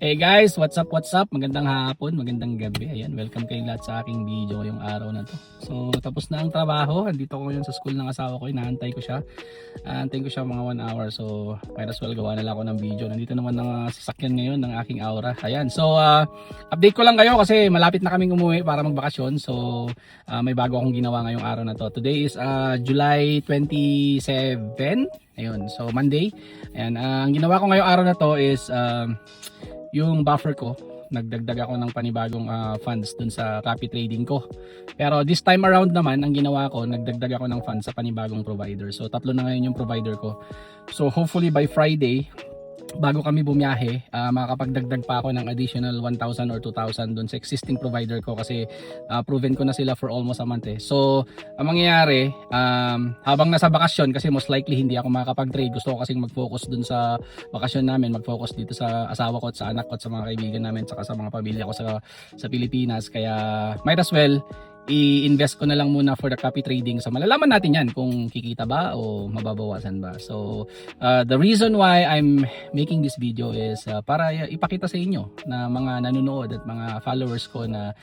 Hey guys, what's up, what's up? Magandang hapon, magandang gabi. Ayan, welcome kayong lahat sa aking video ngayong araw na to. So, tapos na ang trabaho. Andito ko ngayon sa school ng asawa ko. Inaantay ko siya. Aantayin ko siya mga 1 hour. So, might as well gawa na lang ako ng video. Nandito naman ang sasakyan ngayon ng aking Aura. Ayan, so update ko lang kayo kasi malapit na kaming umuwi para magbakasyon. So, may bago akong ginawa ngayong araw na to. Today is July 27. Ayun, so Monday. Ayan, ang ginawa ko ngayong araw na to is yung buffer ko, nagdagdag ako ng panibagong funds dun sa copy trading ko. Pero this time around naman, ang ginawa ko, nagdagdag ako ng funds sa panibagong provider. So tatlo na ngayon yung provider ko. So hopefully by Friday, bago kami bumiyahe, makakapagdagdag pa ako ng additional 1,000 or 2,000 dun sa existing provider ko kasi proven ko na sila for almost a month eh. So ang mangyayari, habang nasa bakasyon, kasi most likely hindi ako makakapag-trade, gusto ko kasing mag-focus dun sa bakasyon namin, mag-focus dito sa asawa ko at sa anak ko at sa mga kaibigan namin saka sa mga pamilya ko sa Pilipinas, kaya might as well i-invest ko na lang muna for the copy trading. So malalaman natin yan kung kikita ba o mababawasan ba. So the reason why I'm making this video is para ipakita sa inyo na mga nanonood at mga followers ko na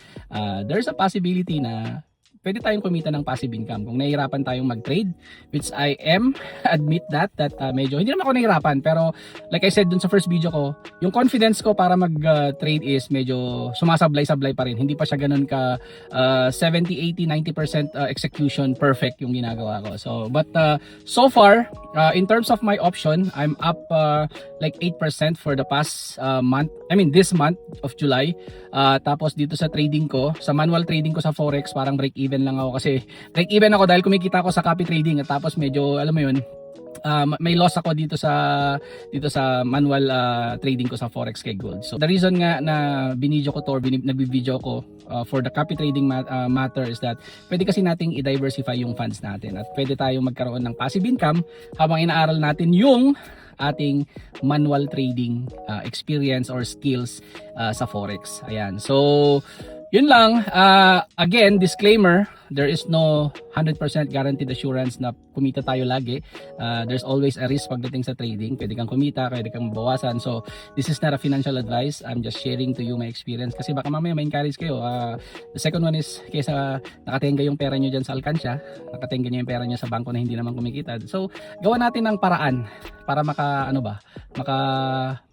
there's a possibility na pwede tayong kumita ng passive income kung nahihirapan tayong mag-trade, which I am, admit that medyo, hindi naman ako nahihirapan, pero like I said dun sa first video ko, yung confidence ko para mag-trade is medyo sumasablay-sablay pa rin. Hindi pa siya ganun ka 70, 80, 90% execution perfect yung ginagawa ko. So, but so far, in terms of my option, I'm up like 8% for the past month, I mean this month of July. Tapos dito sa trading ko, sa manual trading ko sa Forex, parang break even lang ako kasi break even ako dahil kumikita ako sa copy trading at tapos medyo alam mo yun, may loss ako dito sa manual trading ko sa Forex kay Gold. So the reason nga na binidyo ko to or nagbi-video ko for the copy trading matter is that pwede kasi nating i-diversify yung funds natin at pwede tayong magkaroon ng passive income habang inaaral natin yung ating manual trading experience or skills sa Forex. Ayan. So yun lang. Again, disclaimer, there is no 100% guaranteed assurance na kumita tayo lagi. There's always a risk pagdating sa trading. Pwede kang kumita, pwede kang mabawasan. So, this is not a financial advice. I'm just sharing to you my experience. Kasi baka mamaya ma-encourage kayo. The second one is, kaysa nakatenga yung pera nyo dyan sa alkansya, nakatenga nyo yung pera nyo sa bangko na hindi naman kumikita. So, gawa natin ng paraan para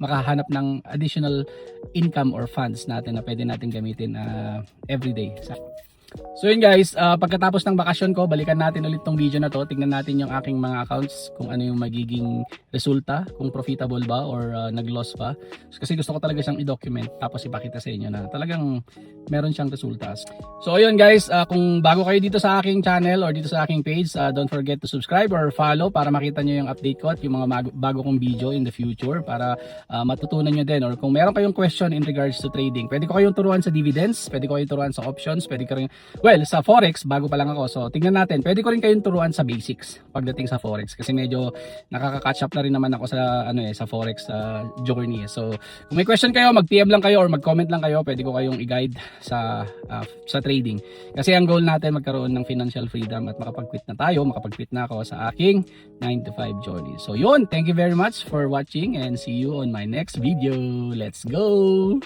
makahanap ng additional income or funds natin na pwede natin gamitin everyday. So yun guys, pagkatapos ng bakasyon ko, balikan natin ulit tong video na to. Tingnan natin yung aking mga accounts, kung ano yung magiging resulta, kung profitable ba or nag-loss pa. Kasi gusto ko talaga siyang i-document tapos ipakita sa inyo na talagang meron siyang resulta. So ayun guys, kung bago kayo dito sa aking channel or dito sa aking page, don't forget to subscribe or follow para makita nyo yung update ko at yung mga bago kong video in the future para matutunan nyo din. Or kung meron kayong question in regards to trading, pwede ko kayong turuan sa dividends, pwede ko kayong turuan sa options, pwede ko rin, well, sa Forex, bago pa lang ako. So, tingnan natin. Pwede ko rin kayong turuan sa basics pagdating sa Forex. Kasi medyo nakaka-catch up na rin naman ako sa, sa Forex journey. So, kung may question kayo, mag-PM lang kayo or mag-comment lang kayo. Pwede ko kayong i-guide sa trading. Kasi ang goal natin, magkaroon ng financial freedom at makapag-quit na tayo. Makapag-quit na ako sa aking 9 to 5 journey. So, yun. Thank you very much for watching and see you on my next video. Let's go!